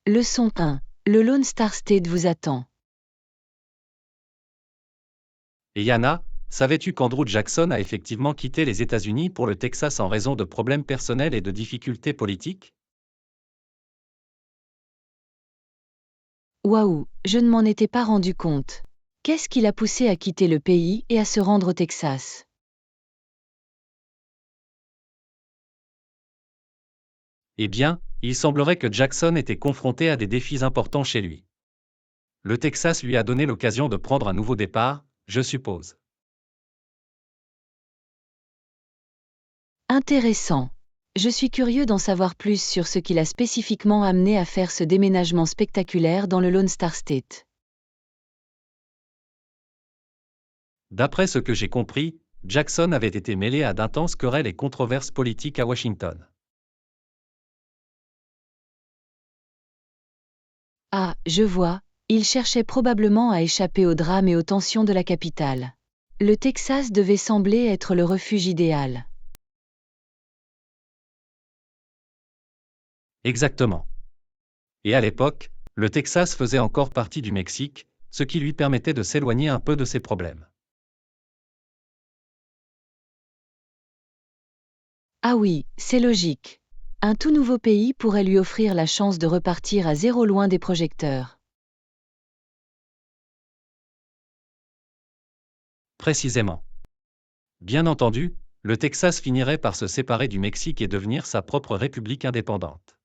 Leçon 1. Le Lone Star State vous attend. Et Yana, savais-tu qu'Andrew Jackson a effectivement quitté les États-Unis pour le Texas en raison de problèmes personnels et de difficultés politiques? Waouh, je ne m'en étais pas rendu compte. Qu'est-ce qui l'a poussé à quitter le pays et à se rendre au Texas? Eh bien, il semblerait que Jackson était confronté à des défis importants chez lui. Le Texas lui a donné l'occasion de prendre un nouveau départ, je suppose. Intéressant. Je suis curieux d'en savoir plus sur ce qui l'a spécifiquement amené à faire ce déménagement spectaculaire dans le Lone Star State. D'après ce que j'ai compris, Jackson avait été mêlé à d'intenses querelles et controverses politiques à Washington. Ah, je vois, il cherchait probablement à échapper aux drames et aux tensions de la capitale. Le Texas devait sembler être le refuge idéal. Exactement. Et à l'époque, le Texas faisait encore partie du Mexique, ce qui lui permettait de s'éloigner un peu de ses problèmes. Ah oui, c'est logique. Un tout nouveau pays pourrait lui offrir la chance de repartir à zéro loin des projecteurs. Précisément. Bien entendu, le Texas finirait par se séparer du Mexique et devenir sa propre république indépendante.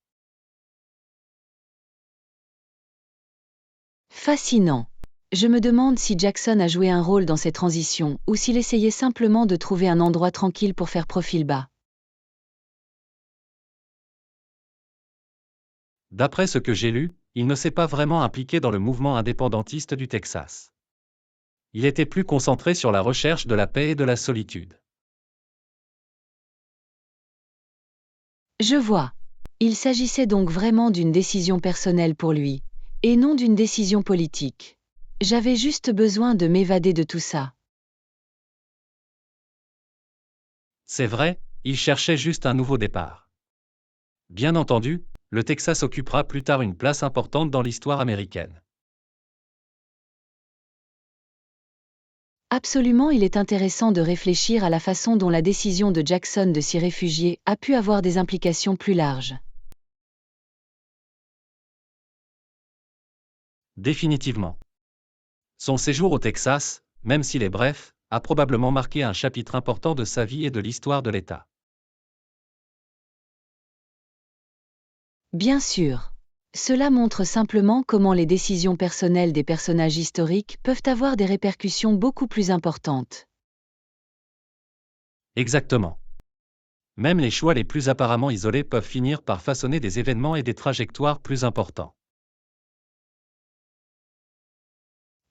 Fascinant. Je me demande si Jackson a joué un rôle dans ces transitions ou s'il essayait simplement de trouver un endroit tranquille pour faire profil bas. D'après ce que j'ai lu, il ne s'est pas vraiment impliqué dans le mouvement indépendantiste du Texas. Il était plus concentré sur la recherche de la paix et de la solitude. Je vois. Il s'agissait donc vraiment d'une décision personnelle pour lui, et non d'une décision politique. J'avais juste besoin de m'évader de tout ça. C'est vrai, il cherchait juste un nouveau départ. Bien entendu, le Texas occupera plus tard une place importante dans l'histoire américaine. Absolument, il est intéressant de réfléchir à la façon dont la décision de Jackson de s'y réfugier a pu avoir des implications plus larges. Définitivement. Son séjour au Texas, même s'il est bref, a probablement marqué un chapitre important de sa vie et de l'histoire de l'État. Bien sûr. Cela montre simplement comment les décisions personnelles des personnages historiques peuvent avoir des répercussions beaucoup plus importantes. Exactement. Même les choix les plus apparemment isolés peuvent finir par façonner des événements et des trajectoires plus importants.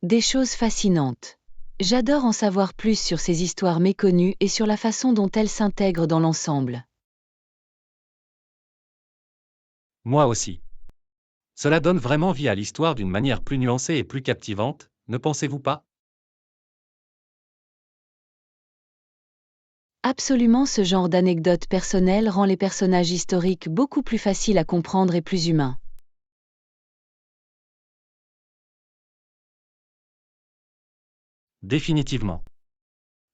Des choses fascinantes. J'adore en savoir plus sur ces histoires méconnues et sur la façon dont elles s'intègrent dans l'ensemble. Moi aussi. Cela donne vraiment vie à l'histoire d'une manière plus nuancée et plus captivante, ne pensez-vous pas? Absolument, ce genre d'anecdote personnelle rend les personnages historiques beaucoup plus faciles à comprendre et plus humains. Définitivement.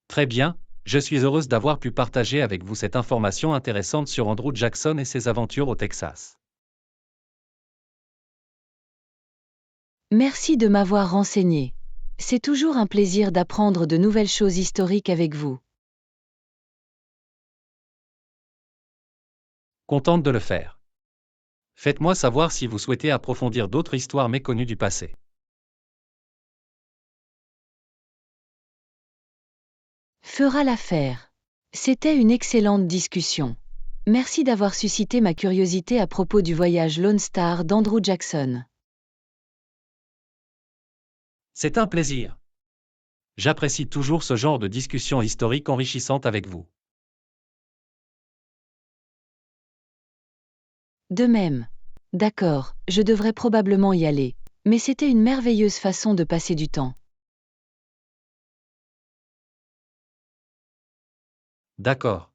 Très bien, je suis heureuse d'avoir pu partager avec vous cette information intéressante sur Andrew Jackson et ses aventures au Texas. Merci de m'avoir renseigné. C'est toujours un plaisir d'apprendre de nouvelles choses historiques avec vous. Contente de le faire. Faites-moi savoir si vous souhaitez approfondir d'autres histoires méconnues du passé. Fera l'affaire. C'était une excellente discussion. Merci d'avoir suscité ma curiosité à propos du voyage Lone Star d'Andrew Jackson. C'est un plaisir. J'apprécie toujours ce genre de discussion historique enrichissante avec vous. De même. D'accord, je devrais probablement y aller. Mais c'était une merveilleuse façon de passer du temps. D'accord.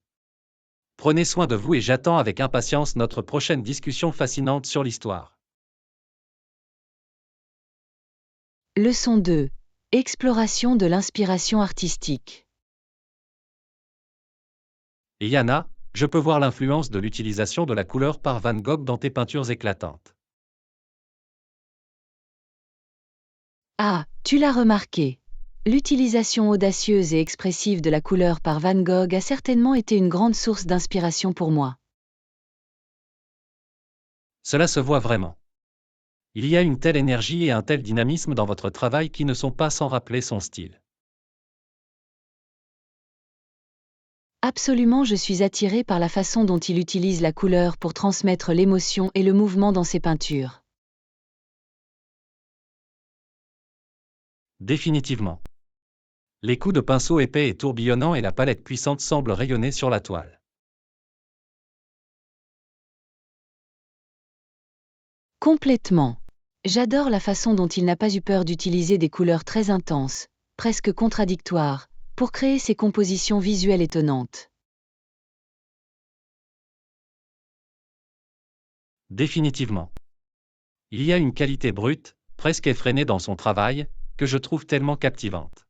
Prenez soin de vous et j'attends avec impatience notre prochaine discussion fascinante sur l'histoire. Leçon 2. Exploration de l'inspiration artistique. Et Yana, je peux voir l'influence de l'utilisation de la couleur par Van Gogh dans tes peintures éclatantes. Ah, tu l'as remarqué. L'utilisation audacieuse et expressive de la couleur par Van Gogh a certainement été une grande source d'inspiration pour moi. Cela se voit vraiment. Il y a une telle énergie et un tel dynamisme dans votre travail qui ne sont pas sans rappeler son style. Absolument, je suis attirée par la façon dont il utilise la couleur pour transmettre l'émotion et le mouvement dans ses peintures. Définitivement. Les coups de pinceau épais et tourbillonnants et la palette puissante semblent rayonner sur la toile. Complètement. J'adore la façon dont il n'a pas eu peur d'utiliser des couleurs très intenses, presque contradictoires, pour créer ces compositions visuelles étonnantes. Définitivement. Il y a une qualité brute, presque effrénée dans son travail, que je trouve tellement captivante.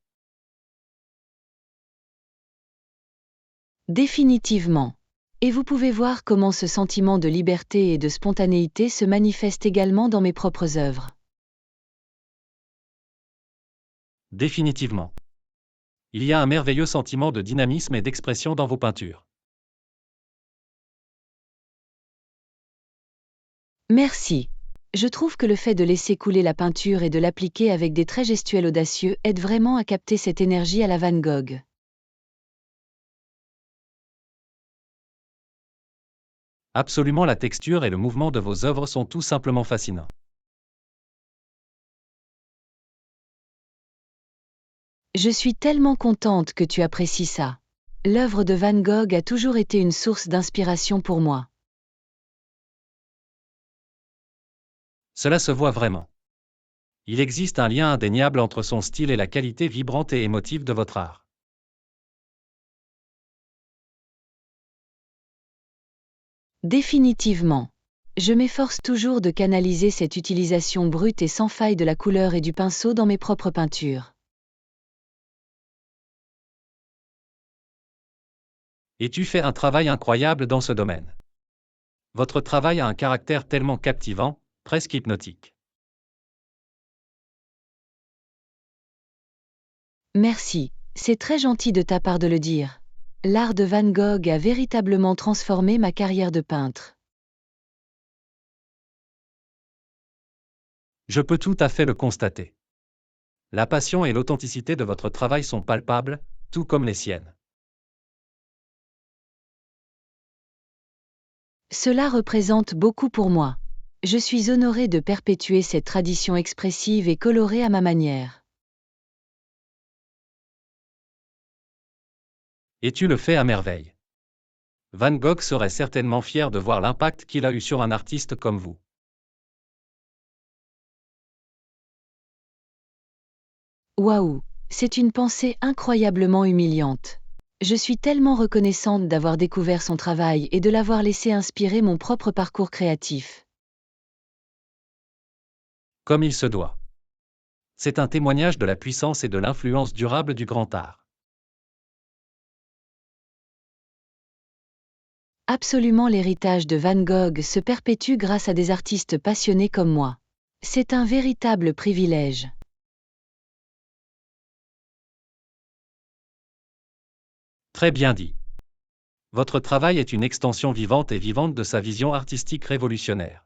Définitivement. Et vous pouvez voir comment ce sentiment de liberté et de spontanéité se manifeste également dans mes propres œuvres. Définitivement. Il y a un merveilleux sentiment de dynamisme et d'expression dans vos peintures. Merci. Je trouve que le fait de laisser couler la peinture et de l'appliquer avec des traits gestuels audacieux aide vraiment à capter cette énergie à la Van Gogh. Absolument, la texture et le mouvement de vos œuvres sont tout simplement fascinants. Je suis tellement contente que tu apprécies ça. L'œuvre de Van Gogh a toujours été une source d'inspiration pour moi. Cela se voit vraiment. Il existe un lien indéniable entre son style et la qualité vibrante et émotive de votre art. Définitivement. Je m'efforce toujours de canaliser cette utilisation brute et sans faille de la couleur et du pinceau dans mes propres peintures. Et tu fais un travail incroyable dans ce domaine. Votre travail a un caractère tellement captivant, presque hypnotique. Merci, c'est très gentil de ta part de le dire. L'art de Van Gogh a véritablement transformé ma carrière de peintre. Je peux tout à fait le constater. La passion et l'authenticité de votre travail sont palpables, tout comme les siennes. Cela représente beaucoup pour moi. Je suis honorée de perpétuer cette tradition expressive et colorée à ma manière. Et tu le fais à merveille. Van Gogh serait certainement fier de voir l'impact qu'il a eu sur un artiste comme vous. Waouh, c'est une pensée incroyablement humiliante. Je suis tellement reconnaissante d'avoir découvert son travail et de l'avoir laissé inspirer mon propre parcours créatif. Comme il se doit. C'est un témoignage de la puissance et de l'influence durable du grand art. Absolument, l'héritage de Van Gogh se perpétue grâce à des artistes passionnés comme moi. C'est un véritable privilège. Très bien dit. Votre travail est une extension vivante et vivante de sa vision artistique révolutionnaire.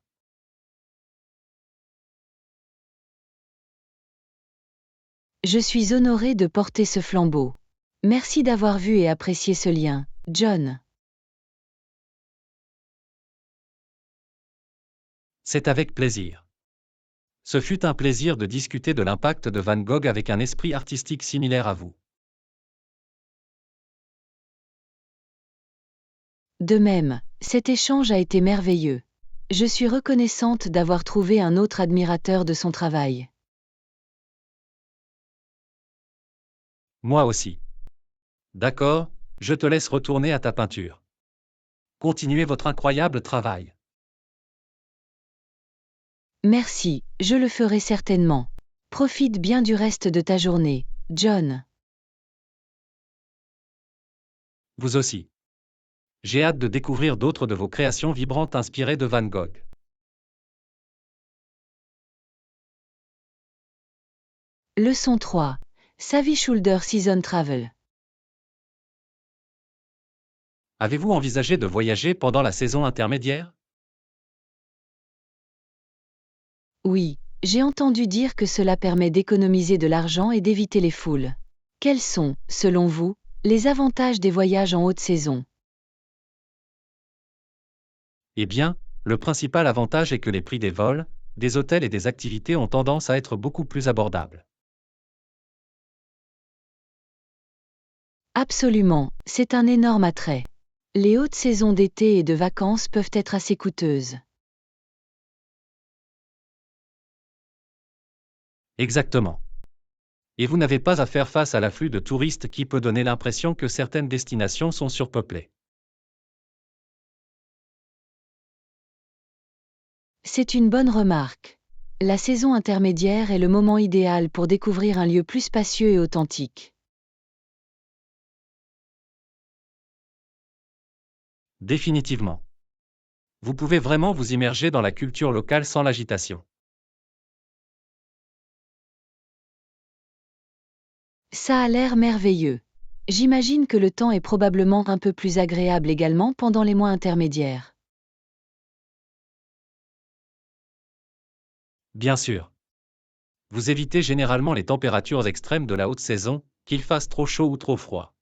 Je suis honorée de porter ce flambeau. Merci d'avoir vu et apprécié ce lien, John. C'est avec plaisir. Ce fut un plaisir de discuter de l'impact de Van Gogh avec un esprit artistique similaire à vous. De même, cet échange a été merveilleux. Je suis reconnaissante d'avoir trouvé un autre admirateur de son travail. Moi aussi. D'accord, je te laisse retourner à ta peinture. Continuez votre incroyable travail. Merci, je le ferai certainement. Profite bien du reste de ta journée, John. Vous aussi. J'ai hâte de découvrir d'autres de vos créations vibrantes inspirées de Van Gogh. Leçon 3. Savvy Shoulder Season Travel. Avez-vous envisagé de voyager pendant la saison intermédiaire? Oui, j'ai entendu dire que cela permet d'économiser de l'argent et d'éviter les foules. Quels sont, selon vous, les avantages des voyages en haute saison? Eh bien, le principal avantage est que les prix des vols, des hôtels et des activités ont tendance à être beaucoup plus abordables. Absolument, c'est un énorme attrait. Les hautes saisons d'été et de vacances peuvent être assez coûteuses. Exactement. Et vous n'avez pas à faire face à l'afflux de touristes qui peut donner l'impression que certaines destinations sont surpeuplées. C'est une bonne remarque. La saison intermédiaire est le moment idéal pour découvrir un lieu plus spacieux et authentique. Définitivement. Vous pouvez vraiment vous immerger dans la culture locale sans l'agitation. Ça a l'air merveilleux. J'imagine que le temps est probablement un peu plus agréable également pendant les mois intermédiaires. Bien sûr. Vous évitez généralement les températures extrêmes de la haute saison, qu'il fasse trop chaud ou trop froid.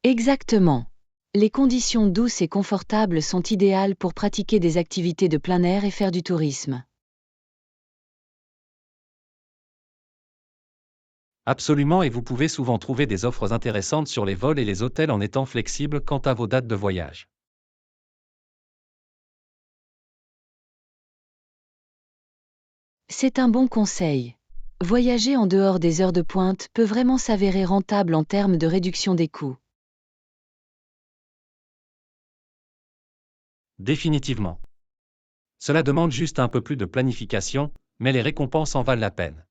Exactement. Les conditions douces et confortables sont idéales pour pratiquer des activités de plein air et faire du tourisme. Absolument, et vous pouvez souvent trouver des offres intéressantes sur les vols et les hôtels en étant flexible quant à vos dates de voyage. C'est un bon conseil. Voyager en dehors des heures de pointe peut vraiment s'avérer rentable en termes de réduction des coûts. Définitivement. Cela demande juste un peu plus de planification, mais les récompenses en valent la peine.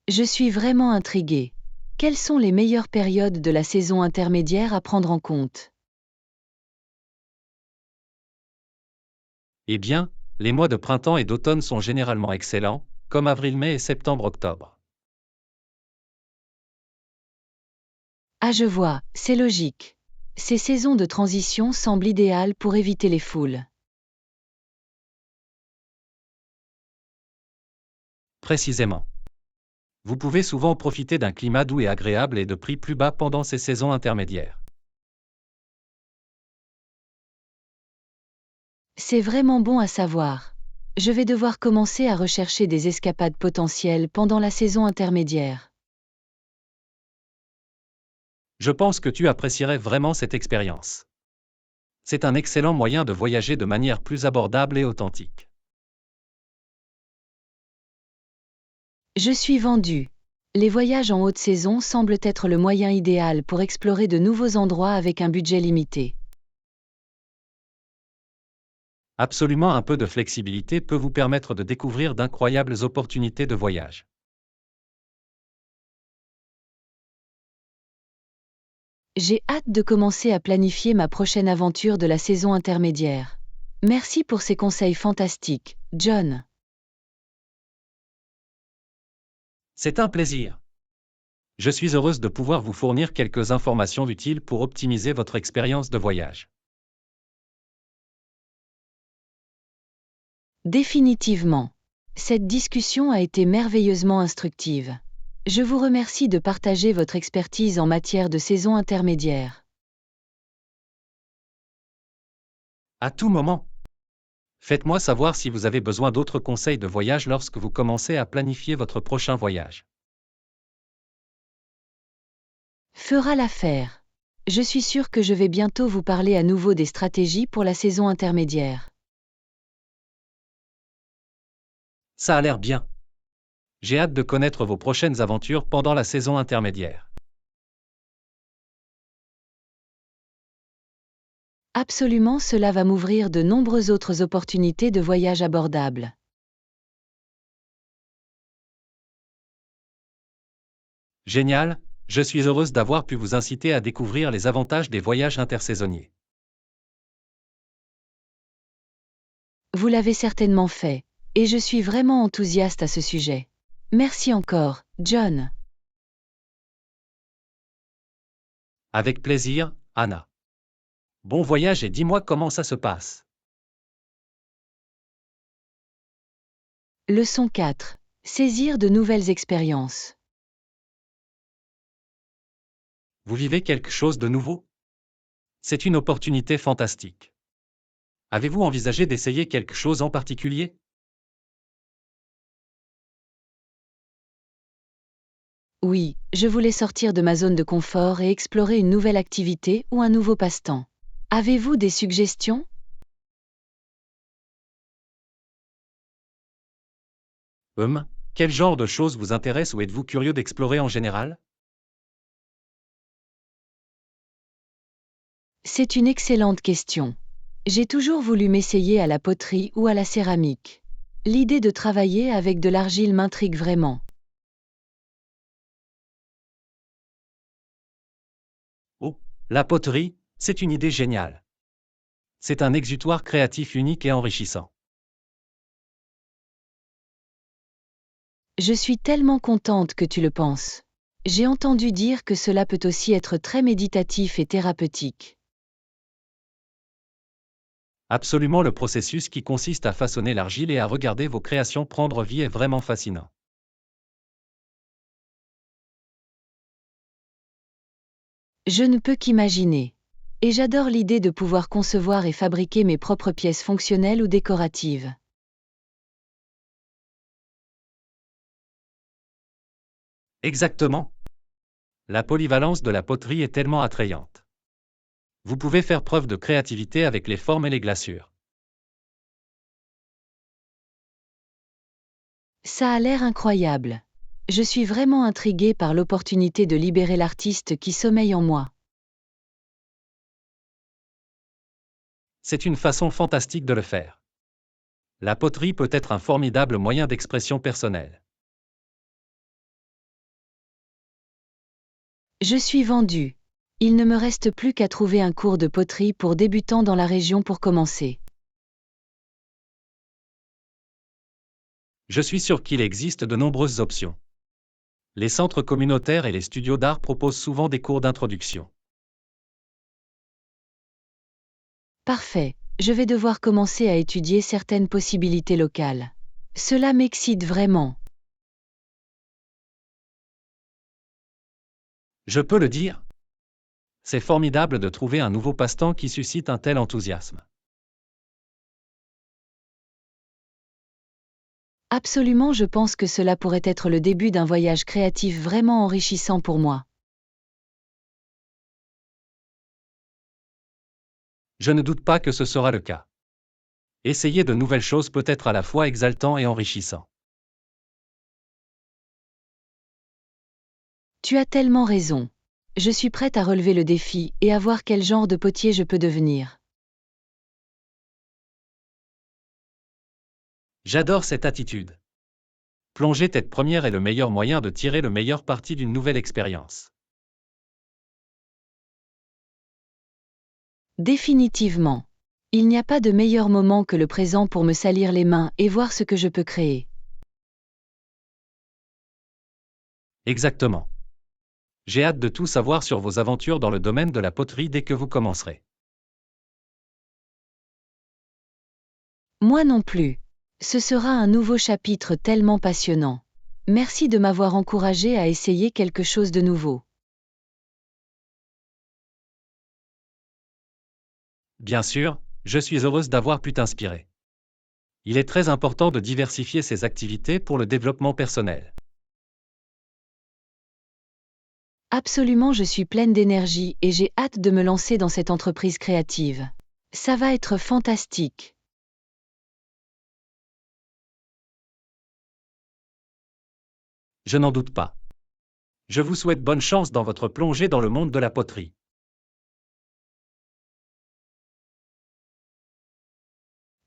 Je suis vraiment intriguée. Quelles sont les meilleures périodes de la saison intermédiaire à prendre en compte? Eh bien, les mois de printemps et d'automne sont généralement excellents, comme avril-mai et septembre-octobre. Ah, je vois, c'est logique. Ces saisons de transition semblent idéales pour éviter les foules. Précisément. Vous pouvez souvent profiter d'un climat doux et agréable et de prix plus bas pendant ces saisons intermédiaires. C'est vraiment bon à savoir. Je vais devoir commencer à rechercher des escapades potentielles pendant la saison intermédiaire. Je pense que tu apprécierais vraiment cette expérience. C'est un excellent moyen de voyager de manière plus abordable et authentique. Je suis vendue. Les voyages en haute saison semblent être le moyen idéal pour explorer de nouveaux endroits avec un budget limité. Absolument, un peu de flexibilité peut vous permettre de découvrir d'incroyables opportunités de voyage. J'ai hâte de commencer à planifier ma prochaine aventure de la saison intermédiaire. Merci pour ces conseils fantastiques, John. C'est un plaisir. Je suis heureuse de pouvoir vous fournir quelques informations utiles pour optimiser votre expérience de voyage. Définitivement. Cette discussion a été merveilleusement instructive. Je vous remercie de partager votre expertise en matière de saison intermédiaire. À tout moment. Faites-moi savoir si vous avez besoin d'autres conseils de voyage lorsque vous commencez à planifier votre prochain voyage. Fera l'affaire. Je suis sûre que je vais bientôt vous parler à nouveau des stratégies pour la saison intermédiaire. Ça a l'air bien. J'ai hâte de connaître vos prochaines aventures pendant la saison intermédiaire. Absolument, cela va m'ouvrir de nombreuses autres opportunités de voyage abordables. Génial, je suis heureuse d'avoir pu vous inciter à découvrir les avantages des voyages intersaisonniers. Vous l'avez certainement fait, et je suis vraiment enthousiaste à ce sujet. Merci encore, John. Avec plaisir, Anna. Bon voyage et dis-moi comment ça se passe. Leçon 4. Saisir de nouvelles expériences. Vous vivez quelque chose de nouveau? C'est une opportunité fantastique. Avez-vous envisagé d'essayer quelque chose en particulier? Oui, je voulais sortir de ma zone de confort et explorer une nouvelle activité ou un nouveau passe-temps. Avez-vous des suggestions? Quel genre de choses vous intéresse ou êtes-vous curieux d'explorer en général? C'est une excellente question. J'ai toujours voulu m'essayer à la poterie ou à la céramique. L'idée de travailler avec de l'argile m'intrigue vraiment. Oh, la poterie, c'est une idée géniale. C'est un exutoire créatif unique et enrichissant. Je suis tellement contente que tu le penses. J'ai entendu dire que cela peut aussi être très méditatif et thérapeutique. Absolument, le processus qui consiste à façonner l'argile et à regarder vos créations prendre vie est vraiment fascinant. Je ne peux qu'imaginer. Et j'adore l'idée de pouvoir concevoir et fabriquer mes propres pièces fonctionnelles ou décoratives. Exactement. La polyvalence de la poterie est tellement attrayante. Vous pouvez faire preuve de créativité avec les formes et les glaçures. Ça a l'air incroyable. Je suis vraiment intriguée par l'opportunité de libérer l'artiste qui sommeille en moi. C'est une façon fantastique de le faire. La poterie peut être un formidable moyen d'expression personnelle. Je suis vendue. Il ne me reste plus qu'à trouver un cours de poterie pour débutants dans la région pour commencer. Je suis sûr qu'il existe de nombreuses options. Les centres communautaires et les studios d'art proposent souvent des cours d'introduction. Parfait, je vais devoir commencer à étudier certaines possibilités locales. Cela m'excite vraiment. Je peux le dire. C'est formidable de trouver un nouveau passe-temps qui suscite un tel enthousiasme. Absolument, je pense que cela pourrait être le début d'un voyage créatif vraiment enrichissant pour moi. Je ne doute pas que ce sera le cas. Essayer de nouvelles choses peut être à la fois exaltant et enrichissant. Tu as tellement raison. Je suis prête à relever le défi et à voir quel genre de potier je peux devenir. J'adore cette attitude. Plonger tête première est le meilleur moyen de tirer le meilleur parti d'une nouvelle expérience. Définitivement. Il n'y a pas de meilleur moment que le présent pour me salir les mains et voir ce que je peux créer. Exactement. J'ai hâte de tout savoir sur vos aventures dans le domaine de la poterie dès que vous commencerez. Moi non plus. Ce sera un nouveau chapitre tellement passionnant. Merci de m'avoir encouragé à essayer quelque chose de nouveau. Bien sûr, je suis heureuse d'avoir pu t'inspirer. Il est très important de diversifier ses activités pour le développement personnel. Absolument, je suis pleine d'énergie et j'ai hâte de me lancer dans cette entreprise créative. Ça va être fantastique. Je n'en doute pas. Je vous souhaite bonne chance dans votre plongée dans le monde de la poterie.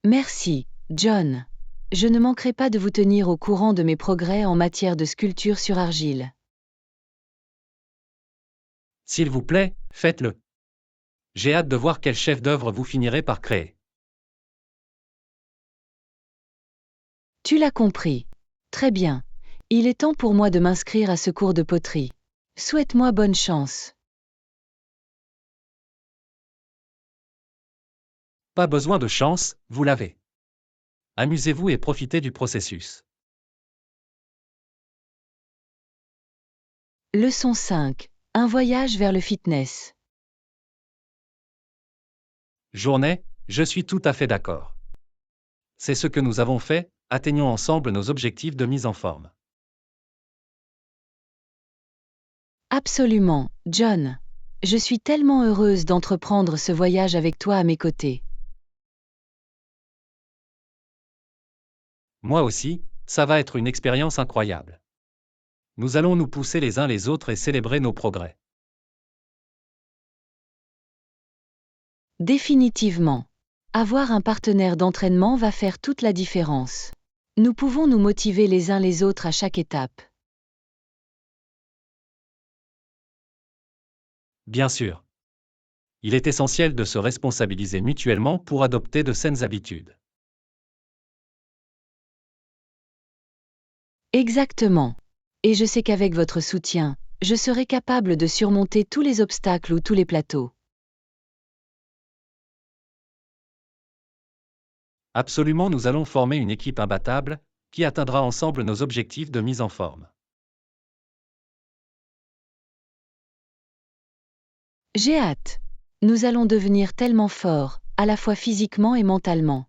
Merci, John. Je ne manquerai pas de vous tenir au courant de mes progrès en matière de sculpture sur argile. S'il vous plaît, faites-le. J'ai hâte de voir quel chef-d'œuvre vous finirez par créer. Tu l'as compris. Très bien. Il est temps pour moi de m'inscrire à ce cours de poterie. Souhaite-moi bonne chance. Pas besoin de chance, vous l'avez. Amusez-vous et profitez du processus. Leçon 5. Un voyage vers le fitness. Journée, je suis tout à fait d'accord. C'est ce que nous avons fait, atteignons ensemble nos objectifs de mise en forme. Absolument, John. Je suis tellement heureuse d'entreprendre ce voyage avec toi à mes côtés. Moi aussi, ça va être une expérience incroyable. Nous allons nous pousser les uns les autres et célébrer nos progrès. Définitivement. Avoir un partenaire d'entraînement va faire toute la différence. Nous pouvons nous motiver les uns les autres à chaque étape. Bien sûr. Il est essentiel de se responsabiliser mutuellement pour adopter de saines habitudes. Exactement. Et je sais qu'avec votre soutien, je serai capable de surmonter tous les obstacles ou tous les plateaux. Absolument, nous allons former une équipe imbattable, qui atteindra ensemble nos objectifs de mise en forme. J'ai hâte. Nous allons devenir tellement forts, à la fois physiquement et mentalement.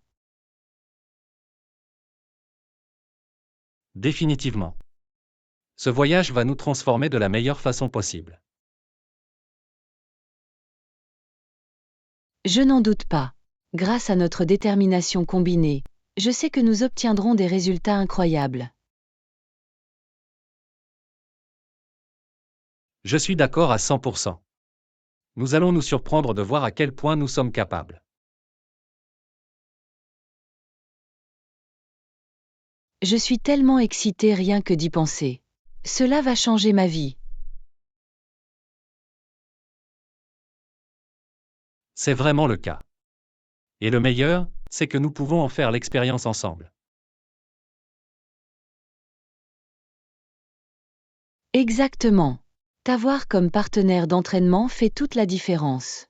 Définitivement. Ce voyage va nous transformer de la meilleure façon possible. Je n'en doute pas. Grâce à notre détermination combinée, je sais que nous obtiendrons des résultats incroyables. Je suis d'accord à 100%. Nous allons nous surprendre de voir à quel point nous sommes capables. Je suis tellement excitée rien que d'y penser. Cela va changer ma vie. C'est vraiment le cas. Et le meilleur, c'est que nous pouvons en faire l'expérience ensemble. Exactement. T'avoir comme partenaire d'entraînement fait toute la différence.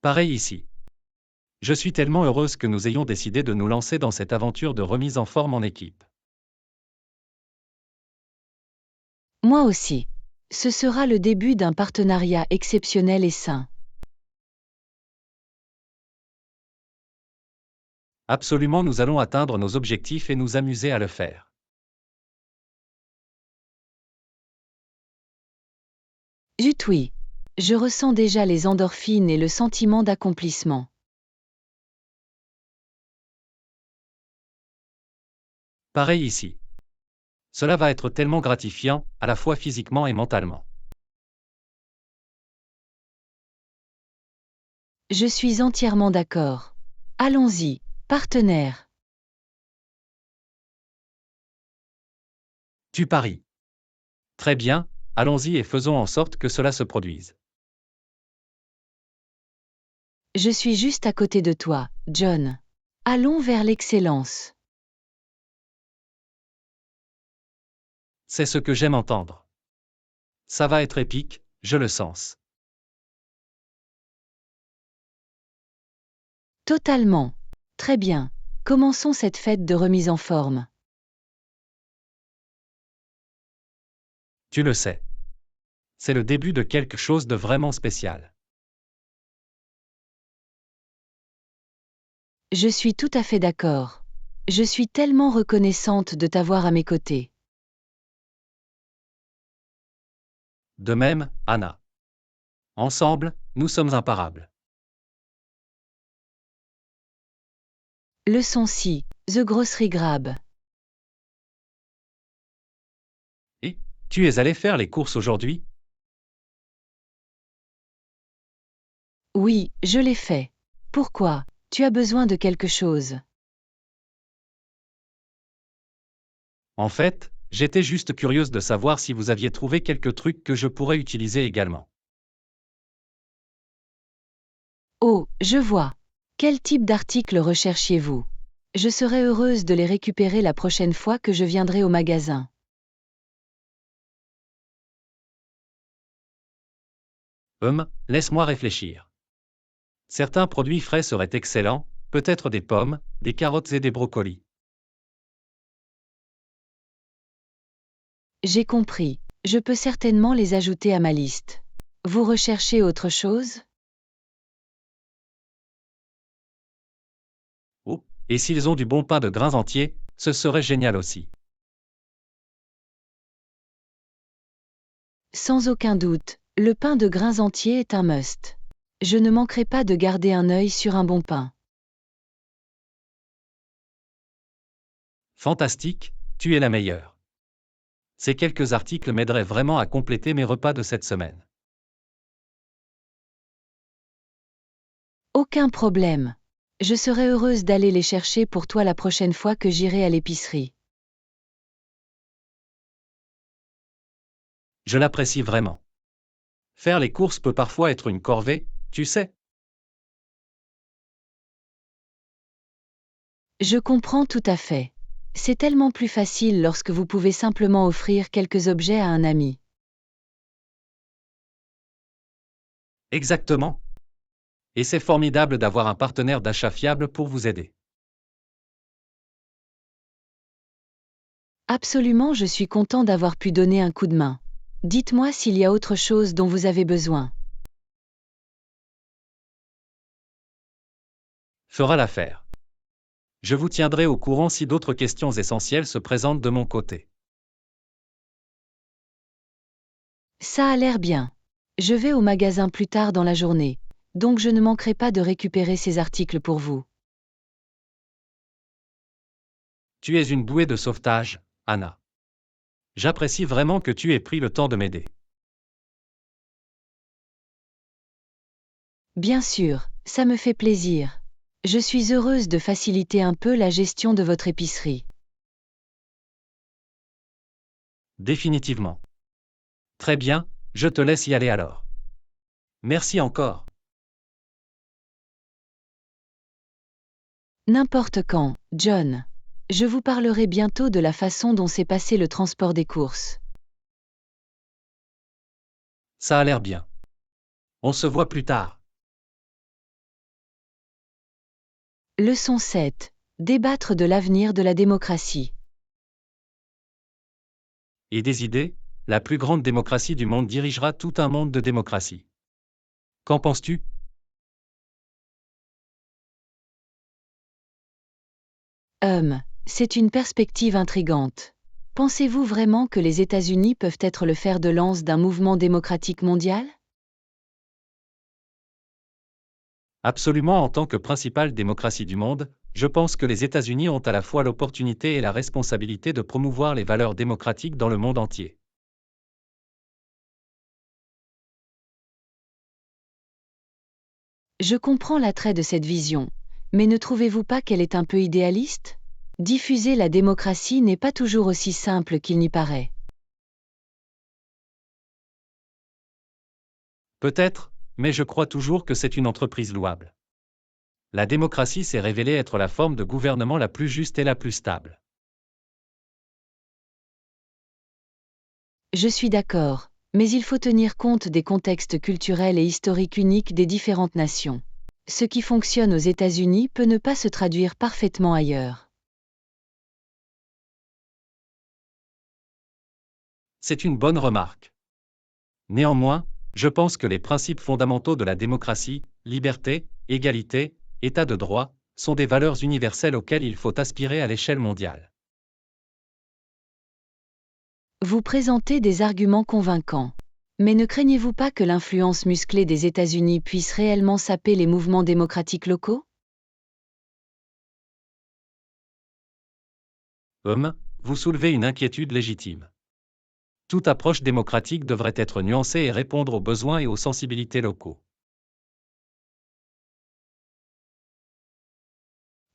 Pareil ici. Je suis tellement heureuse que nous ayons décidé de nous lancer dans cette aventure de remise en forme en équipe. Moi aussi. Ce sera le début d'un partenariat exceptionnel et sain. Absolument, nous allons atteindre nos objectifs et nous amuser à le faire. Zut oui. Je ressens déjà les endorphines et le sentiment d'accomplissement. Pareil ici. Cela va être tellement gratifiant, à la fois physiquement et mentalement. Je suis entièrement d'accord. Allons-y, partenaire. Tu paries. Très bien, allons-y et faisons en sorte que cela se produise. Je suis juste à côté de toi, John. Allons vers l'excellence. C'est ce que j'aime entendre. Ça va être épique, je le sens. Totalement. Très bien. Commençons cette fête de remise en forme. Tu le sais. C'est le début de quelque chose de vraiment spécial. Je suis tout à fait d'accord. Je suis tellement reconnaissante de t'avoir à mes côtés. De même, Anna. Ensemble, nous sommes imparables. Leçon 6. The Grocery Grab. Et, tu es allé faire les courses aujourd'hui? Oui, je l'ai fait. Pourquoi? Tu as besoin de quelque chose. En fait, j'étais juste curieuse de savoir si vous aviez trouvé quelques trucs que je pourrais utiliser également. Oh, je vois. Quel type d'articles recherchiez-vous? Je serai heureuse de les récupérer la prochaine fois que je viendrai au magasin. Laisse-moi réfléchir. Certains produits frais seraient excellents, peut-être des pommes, des carottes et des brocolis. J'ai compris. Je peux certainement les ajouter à ma liste. Vous recherchez autre chose? Oh, et s'ils ont du bon pain de grains entiers, ce serait génial aussi. Sans aucun doute, le pain de grains entiers est un must. Je ne manquerai pas de garder un œil sur un bon pain. Fantastique, tu es la meilleure. Ces quelques articles m'aideraient vraiment à compléter mes repas de cette semaine. Aucun problème. Je serai heureuse d'aller les chercher pour toi la prochaine fois que j'irai à l'épicerie. Je l'apprécie vraiment. Faire les courses peut parfois être une corvée, tu sais. Je comprends tout à fait. C'est tellement plus facile lorsque vous pouvez simplement offrir quelques objets à un ami. Exactement. Et c'est formidable d'avoir un partenaire d'achat fiable pour vous aider. Absolument, je suis content d'avoir pu donner un coup de main. Dites-moi s'il y a autre chose dont vous avez besoin. Fera l'affaire. Je vous tiendrai au courant si d'autres questions essentielles se présentent de mon côté. Ça a l'air bien. Je vais au magasin plus tard dans la journée, donc je ne manquerai pas de récupérer ces articles pour vous. Tu es une bouée de sauvetage, Anna. J'apprécie vraiment que tu aies pris le temps de m'aider. Bien sûr, ça me fait plaisir. Je suis heureuse de faciliter un peu la gestion de votre épicerie. Définitivement. Très bien, je te laisse y aller alors. Merci encore. N'importe quand, John. Je vous parlerai bientôt de la façon dont s'est passé le transport des courses. Ça a l'air bien. On se voit plus tard. Leçon 7. Débattre de l'avenir de la démocratie. Et des idées, la plus grande démocratie du monde dirigera tout un monde de démocratie. Qu'en penses-tu? C'est une perspective intrigante. Pensez-vous vraiment que les États-Unis peuvent être le fer de lance d'un mouvement démocratique mondial? Absolument, en tant que principale démocratie du monde, je pense que les États-Unis ont à la fois l'opportunité et la responsabilité de promouvoir les valeurs démocratiques dans le monde entier. Je comprends l'attrait de cette vision, mais ne trouvez-vous pas qu'elle est un peu idéaliste? Diffuser la démocratie n'est pas toujours aussi simple qu'il n'y paraît. Peut-être, mais je crois toujours que c'est une entreprise louable. La démocratie s'est révélée être la forme de gouvernement la plus juste et la plus stable. Je suis d'accord, mais il faut tenir compte des contextes culturels et historiques uniques des différentes nations. Ce qui fonctionne aux États-Unis peut ne pas se traduire parfaitement ailleurs. C'est une bonne remarque. Néanmoins, je pense que les principes fondamentaux de la démocratie, liberté, égalité, état de droit, sont des valeurs universelles auxquelles il faut aspirer à l'échelle mondiale. Vous présentez des arguments convaincants. Mais ne craignez-vous pas que l'influence musclée des États-Unis puisse réellement saper les mouvements démocratiques locaux? Vous soulevez une inquiétude légitime. Toute approche démocratique devrait être nuancée et répondre aux besoins et aux sensibilités locaux.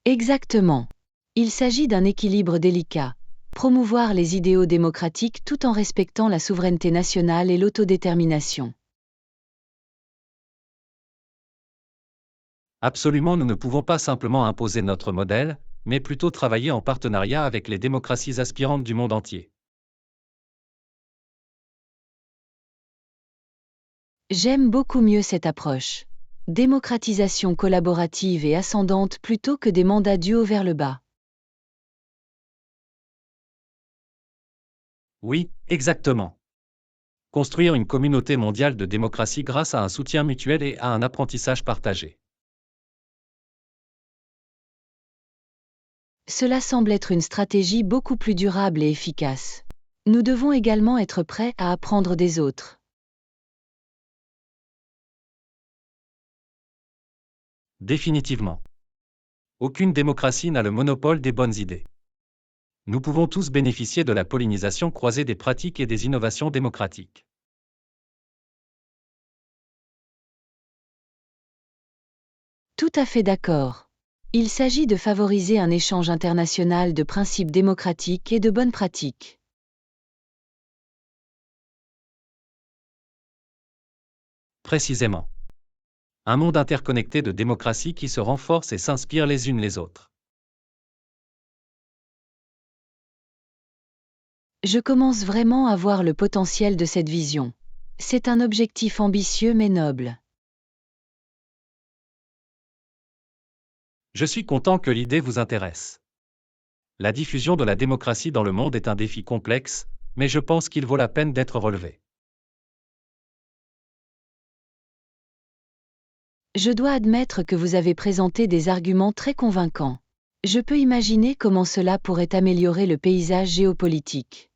Exactement. Il s'agit d'un équilibre délicat. Promouvoir les idéaux démocratiques tout en respectant la souveraineté nationale et l'autodétermination. Absolument, nous ne pouvons pas simplement imposer notre modèle, mais plutôt travailler en partenariat avec les démocraties aspirantes du monde entier. J'aime beaucoup mieux cette approche. Démocratisation collaborative et ascendante plutôt que des mandats du haut vers le bas. Oui, exactement. Construire une communauté mondiale de démocratie grâce à un soutien mutuel et à un apprentissage partagé. Cela semble être une stratégie beaucoup plus durable et efficace. Nous devons également être prêts à apprendre des autres. Définitivement. Aucune démocratie n'a le monopole des bonnes idées. Nous pouvons tous bénéficier de la pollinisation croisée des pratiques et des innovations démocratiques. Tout à fait d'accord. Il s'agit de favoriser un échange international de principes démocratiques et de bonnes pratiques. Précisément. Un monde interconnecté de démocraties qui se renforcent et s'inspirent les unes les autres. Je commence vraiment à voir le potentiel de cette vision. C'est un objectif ambitieux mais noble. Je suis content que l'idée vous intéresse. La diffusion de la démocratie dans le monde est un défi complexe, mais je pense qu'il vaut la peine d'être relevé. Je dois admettre que vous avez présenté des arguments très convaincants. Je peux imaginer comment cela pourrait améliorer le paysage géopolitique.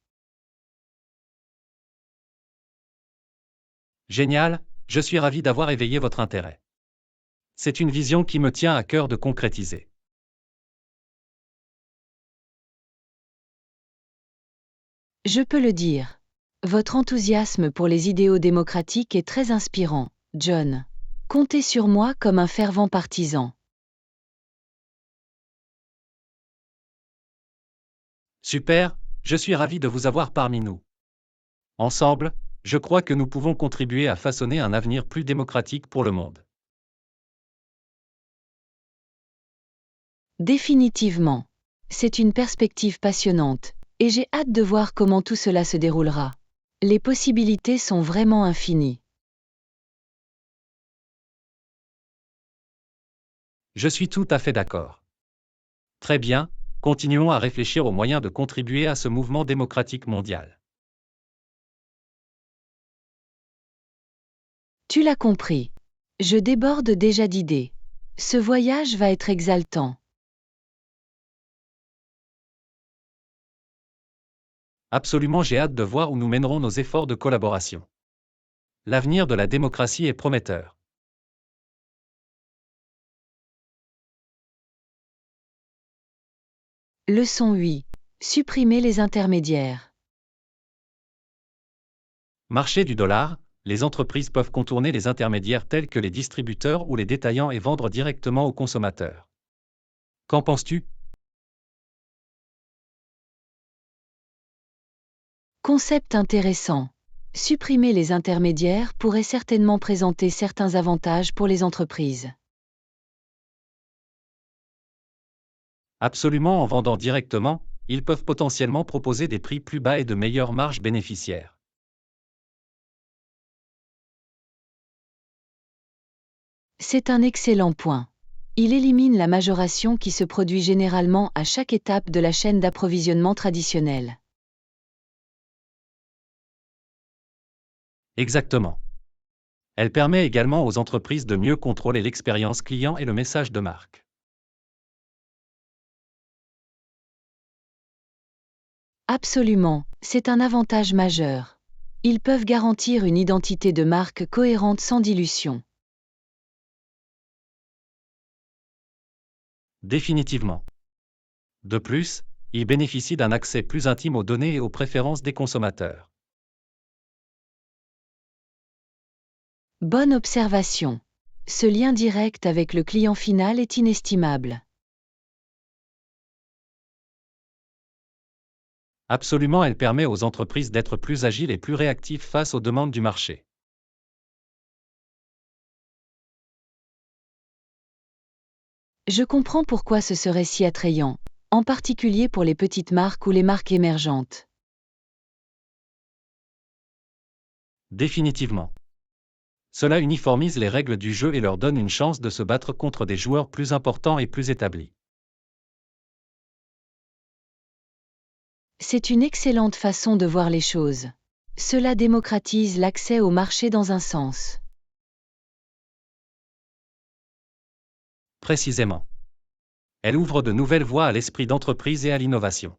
Génial, je suis ravi d'avoir éveillé votre intérêt. C'est une vision qui me tient à cœur de concrétiser. Je peux le dire. Votre enthousiasme pour les idéaux démocratiques est très inspirant, John. Comptez sur moi comme un fervent partisan. Super, je suis ravi de vous avoir parmi nous. Ensemble, je crois que nous pouvons contribuer à façonner un avenir plus démocratique pour le monde. Définitivement. C'est une perspective passionnante, et j'ai hâte de voir comment tout cela se déroulera. Les possibilités sont vraiment infinies. Je suis tout à fait d'accord. Très bien, continuons à réfléchir aux moyens de contribuer à ce mouvement démocratique mondial. Tu l'as compris. Je déborde déjà d'idées. Ce voyage va être exaltant. Absolument, j'ai hâte de voir où nous mènerons nos efforts de collaboration. L'avenir de la démocratie est prometteur. Leçon 8. Supprimer les intermédiaires. Marché du dollar, les entreprises peuvent contourner les intermédiaires tels que les distributeurs ou les détaillants et vendre directement aux consommateurs. Qu'en penses-tu? Concept intéressant. Supprimer les intermédiaires pourrait certainement présenter certains avantages pour les entreprises. Absolument, en vendant directement, ils peuvent potentiellement proposer des prix plus bas et de meilleures marges bénéficiaires. C'est un excellent point. Il élimine la majoration qui se produit généralement à chaque étape de la chaîne d'approvisionnement traditionnelle. Exactement. Elle permet également aux entreprises de mieux contrôler l'expérience client et le message de marque. Absolument, c'est un avantage majeur. Ils peuvent garantir une identité de marque cohérente sans dilution. Définitivement. De plus, ils bénéficient d'un accès plus intime aux données et aux préférences des consommateurs. Bonne observation. Ce lien direct avec le client final est inestimable. Absolument, elle permet aux entreprises d'être plus agiles et plus réactives face aux demandes du marché. Je comprends pourquoi ce serait si attrayant, en particulier pour les petites marques ou les marques émergentes. Définitivement. Cela uniformise les règles du jeu et leur donne une chance de se battre contre des joueurs plus importants et plus établis. C'est une excellente façon de voir les choses. Cela démocratise l'accès au marché dans un sens. Précisément. Elle ouvre de nouvelles voies à l'esprit d'entreprise et à l'innovation.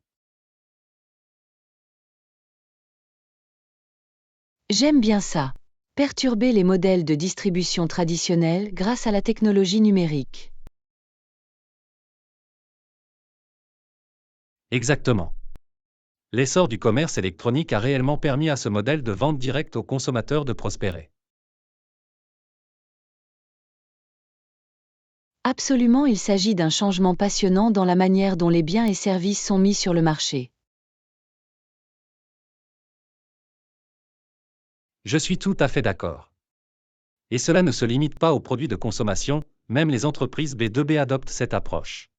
J'aime bien ça. Perturber les modèles de distribution traditionnels grâce à la technologie numérique. Exactement. L'essor du commerce électronique a réellement permis à ce modèle de vente directe aux consommateurs de prospérer. Absolument, il s'agit d'un changement passionnant dans la manière dont les biens et services sont mis sur le marché. Je suis tout à fait d'accord. Et cela ne se limite pas aux produits de consommation, même les entreprises B2B adoptent cette approche.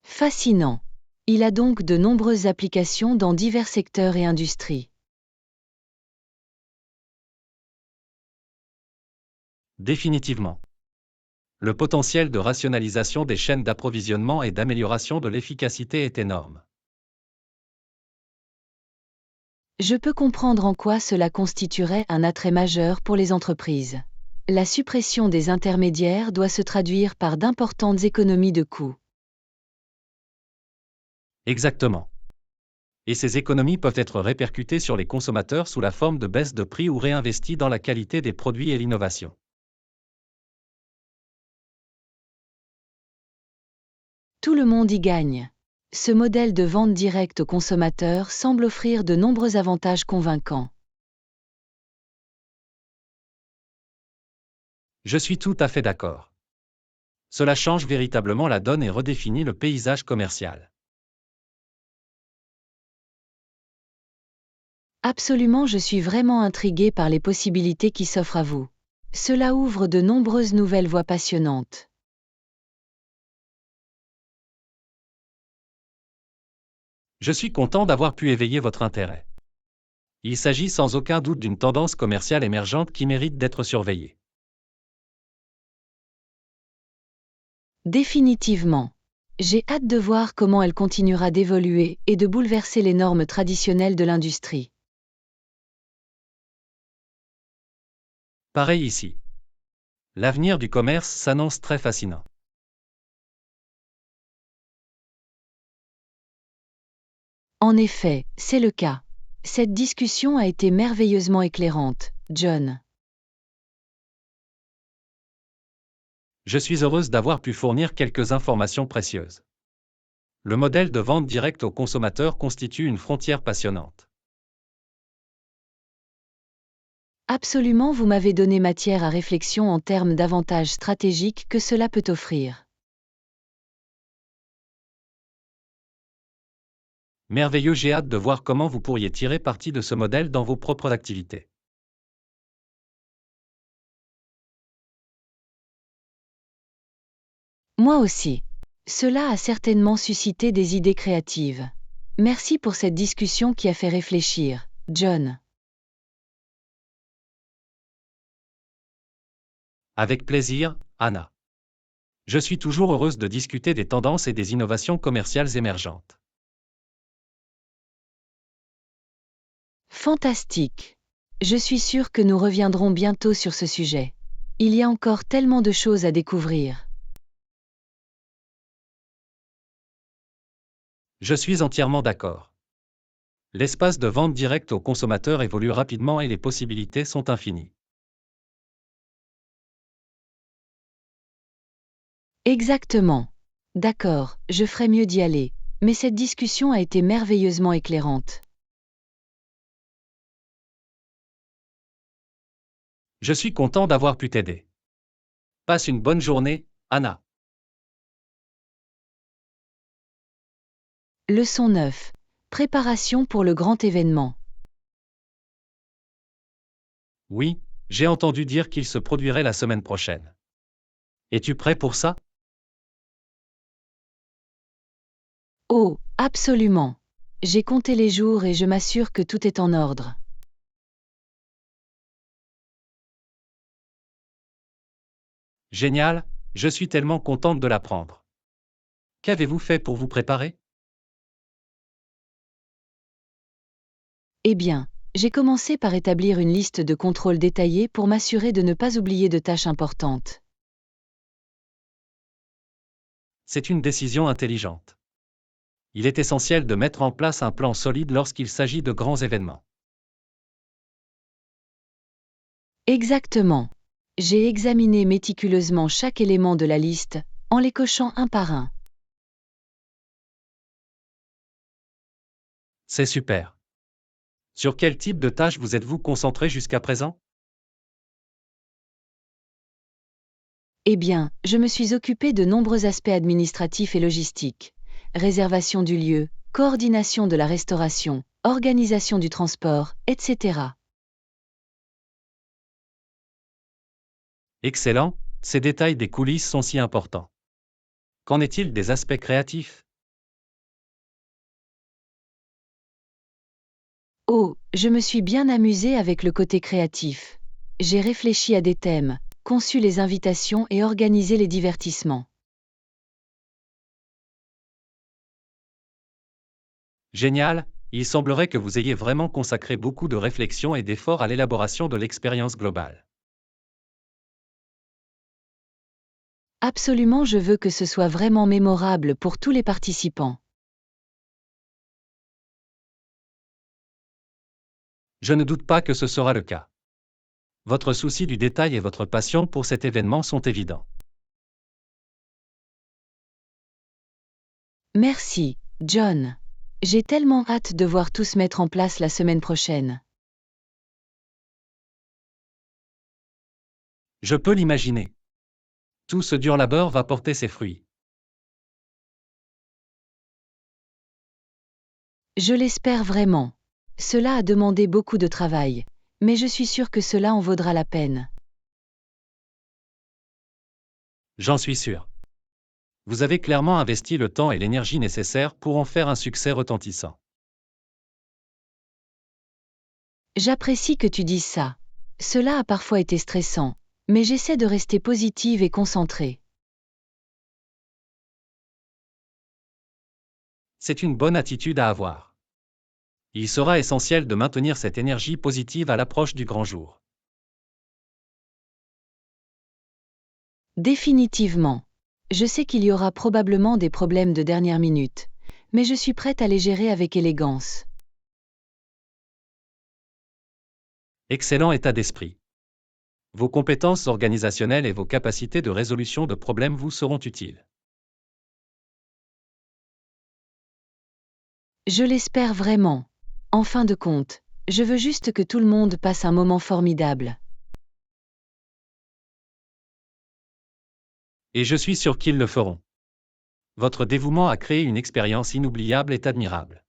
Fascinant. Il a donc de nombreuses applications dans divers secteurs et industries. Définitivement. Le potentiel de rationalisation des chaînes d'approvisionnement et d'amélioration de l'efficacité est énorme. Je peux comprendre en quoi cela constituerait un attrait majeur pour les entreprises. La suppression des intermédiaires doit se traduire par d'importantes économies de coûts. Exactement. Et ces économies peuvent être répercutées sur les consommateurs sous la forme de baisse de prix ou réinvesties dans la qualité des produits et l'innovation. Tout le monde y gagne. Ce modèle de vente directe aux consommateurs semble offrir de nombreux avantages convaincants. Je suis tout à fait d'accord. Cela change véritablement la donne et redéfinit le paysage commercial. Absolument, je suis vraiment intriguée par les possibilités qui s'offrent à vous. Cela ouvre de nombreuses nouvelles voies passionnantes. Je suis content d'avoir pu éveiller votre intérêt. Il s'agit sans aucun doute d'une tendance commerciale émergente qui mérite d'être surveillée. Définitivement. J'ai hâte de voir comment elle continuera d'évoluer et de bouleverser les normes traditionnelles de l'industrie. Pareil ici. L'avenir du commerce s'annonce très fascinant. En effet, c'est le cas. Cette discussion a été merveilleusement éclairante, John. Je suis heureuse d'avoir pu fournir quelques informations précieuses. Le modèle de vente directe aux consommateurs constitue une frontière passionnante. Absolument, vous m'avez donné matière à réflexion en termes d'avantages stratégiques que cela peut offrir. Merveilleux, j'ai hâte de voir comment vous pourriez tirer parti de ce modèle dans vos propres activités. Moi aussi. Cela a certainement suscité des idées créatives. Merci pour cette discussion qui a fait réfléchir, John. Avec plaisir, Anna. Je suis toujours heureuse de discuter des tendances et des innovations commerciales émergentes. Fantastique. Je suis sûre que nous reviendrons bientôt sur ce sujet. Il y a encore tellement de choses à découvrir. Je suis entièrement d'accord. L'espace de vente directe aux consommateurs évolue rapidement et les possibilités sont infinies. Exactement. D'accord, je ferai mieux d'y aller, mais cette discussion a été merveilleusement éclairante. Je suis content d'avoir pu t'aider. Passe une bonne journée, Anna. Leçon 9. Préparation pour le grand événement. Oui, j'ai entendu dire qu'il se produirait la semaine prochaine. Es-tu prêt pour ça? Oh, absolument. J'ai compté les jours et je m'assure que tout est en ordre. Génial, je suis tellement contente de l'apprendre. Qu'avez-vous fait pour vous préparer? Eh bien, j'ai commencé par établir une liste de contrôles détaillés pour m'assurer de ne pas oublier de tâches importantes. C'est une décision intelligente. Il est essentiel de mettre en place un plan solide lorsqu'il s'agit de grands événements. Exactement. J'ai examiné méticuleusement chaque élément de la liste, en les cochant un par un. C'est super. Sur quel type de tâches vous êtes-vous concentré jusqu'à présent? Eh bien, je me suis occupé de nombreux aspects administratifs et logistiques. Réservation du lieu, coordination de la restauration, organisation du transport, etc. Excellent, ces détails des coulisses sont si importants. Qu'en est-il des aspects créatifs? Oh, je me suis bien amusée avec le côté créatif. J'ai réfléchi à des thèmes, conçu les invitations et organisé les divertissements. Génial, il semblerait que vous ayez vraiment consacré beaucoup de réflexion et d'efforts à l'élaboration de l'expérience globale. Absolument, je veux que ce soit vraiment mémorable pour tous les participants. Je ne doute pas que ce sera le cas. Votre souci du détail et votre passion pour cet événement sont évidents. Merci, John. J'ai tellement hâte de voir tout se mettre en place la semaine prochaine. Je peux l'imaginer. Tout ce dur labeur va porter ses fruits. Je l'espère vraiment. Cela a demandé beaucoup de travail, mais je suis sûre que cela en vaudra la peine. J'en suis sûr. Vous avez clairement investi le temps et l'énergie nécessaires pour en faire un succès retentissant. J'apprécie que tu dises ça. Cela a parfois été stressant, mais j'essaie de rester positive et concentrée. C'est une bonne attitude à avoir. Il sera essentiel de maintenir cette énergie positive à l'approche du grand jour. Définitivement. Je sais qu'il y aura probablement des problèmes de dernière minute, mais je suis prête à les gérer avec élégance. Excellent état d'esprit. Vos compétences organisationnelles et vos capacités de résolution de problèmes vous seront utiles. Je l'espère vraiment. En fin de compte, je veux juste que tout le monde passe un moment formidable. Et je suis sûr qu'ils le feront. Votre dévouement à créer une expérience inoubliable est admirable.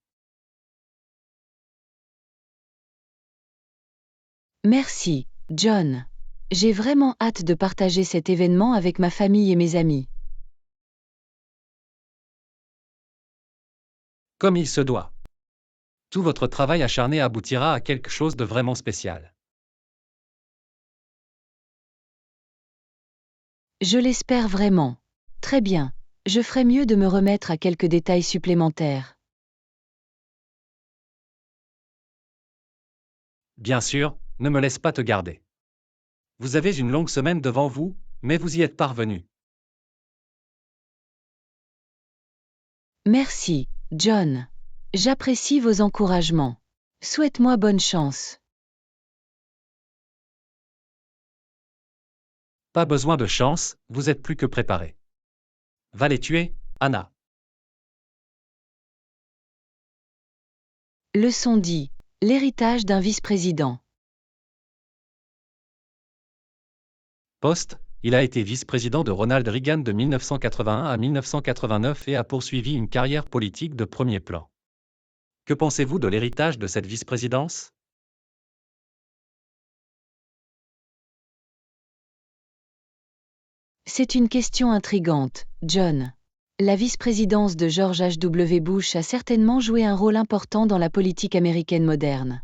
Merci, John. J'ai vraiment hâte de partager cet événement avec ma famille et mes amis. Comme il se doit. Tout votre travail acharné aboutira à quelque chose de vraiment spécial. Je l'espère vraiment. Très bien. Je ferai mieux de me remettre à quelques détails supplémentaires. Bien sûr, ne me laisse pas te garder. Vous avez une longue semaine devant vous, mais vous y êtes parvenu. Merci, John. J'apprécie vos encouragements. Souhaite-moi bonne chance. Pas besoin de chance, vous êtes plus que préparé. Va les tuer, Anna. Leçon 10. L'héritage d'un vice-président. Poste, il a été vice-président de Ronald Reagan de 1981 à 1989 et a poursuivi une carrière politique de premier plan. Que pensez-vous de l'héritage de cette vice-présidence ? C'est une question intrigante, John. La vice-présidence de George H.W. Bush a certainement joué un rôle important dans la politique américaine moderne.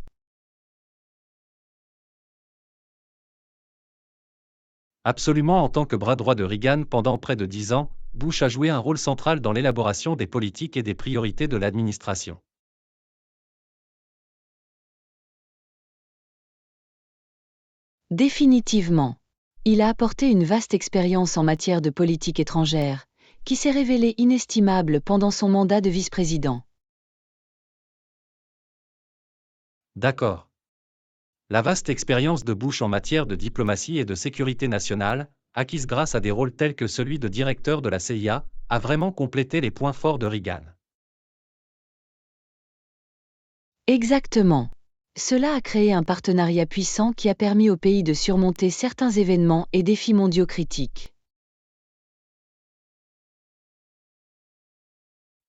Absolument, en tant que bras droit de Reagan pendant près de 10 ans, Bush a joué un rôle central dans l'élaboration des politiques et des priorités de l'administration. Définitivement. Il a apporté une vaste expérience en matière de politique étrangère, qui s'est révélée inestimable pendant son mandat de vice-président. D'accord. La vaste expérience de Bush en matière de diplomatie et de sécurité nationale, acquise grâce à des rôles tels que celui de directeur de la CIA, a vraiment complété les points forts de Reagan. Exactement. Cela a créé un partenariat puissant qui a permis au pays de surmonter certains événements et défis mondiaux critiques.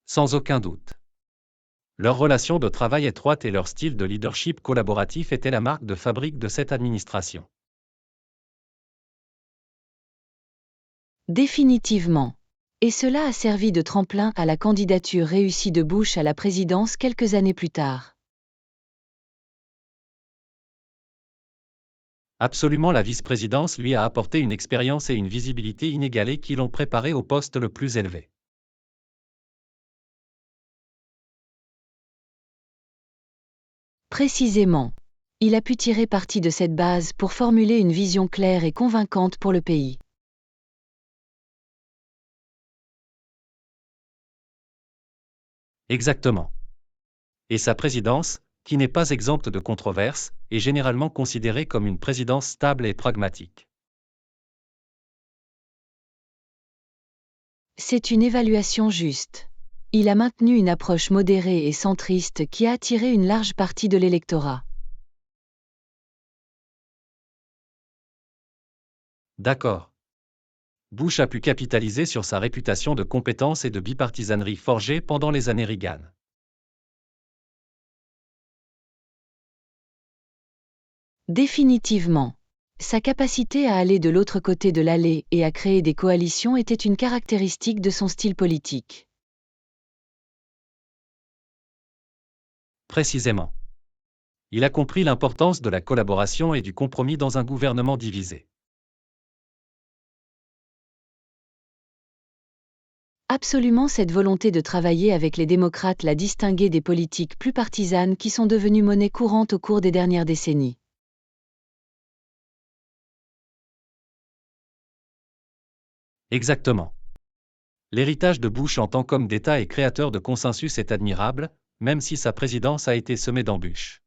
Sans aucun doute. Leur relation de travail étroite et leur style de leadership collaboratif étaient la marque de fabrique de cette administration. Définitivement. Et cela a servi de tremplin à la candidature réussie de Bush à la présidence quelques années plus tard. Absolument, la vice-présidence lui a apporté une expérience et une visibilité inégalées qui l'ont préparé au poste le plus élevé. Précisément. Il a pu tirer parti de cette base pour formuler une vision claire et convaincante pour le pays. Exactement. Et sa présidence, qui n'est pas exempte de controverses, est généralement considérée comme une présidence stable et pragmatique. C'est une évaluation juste. Il a maintenu une approche modérée et centriste qui a attiré une large partie de l'électorat. D'accord. Bush a pu capitaliser sur sa réputation de compétence et de bipartisanerie forgée pendant les années Reagan. Définitivement. Sa capacité à aller de l'autre côté de l'allée et à créer des coalitions était une caractéristique de son style politique. Précisément. Il a compris l'importance de la collaboration et du compromis dans un gouvernement divisé. Absolument, cette volonté de travailler avec les démocrates l'a distingué des politiques plus partisanes qui sont devenues monnaie courante au cours des dernières décennies. Exactement. L'héritage de Bush en tant qu'homme d'État et créateur de consensus est admirable, même si sa présidence a été semée d'embûches.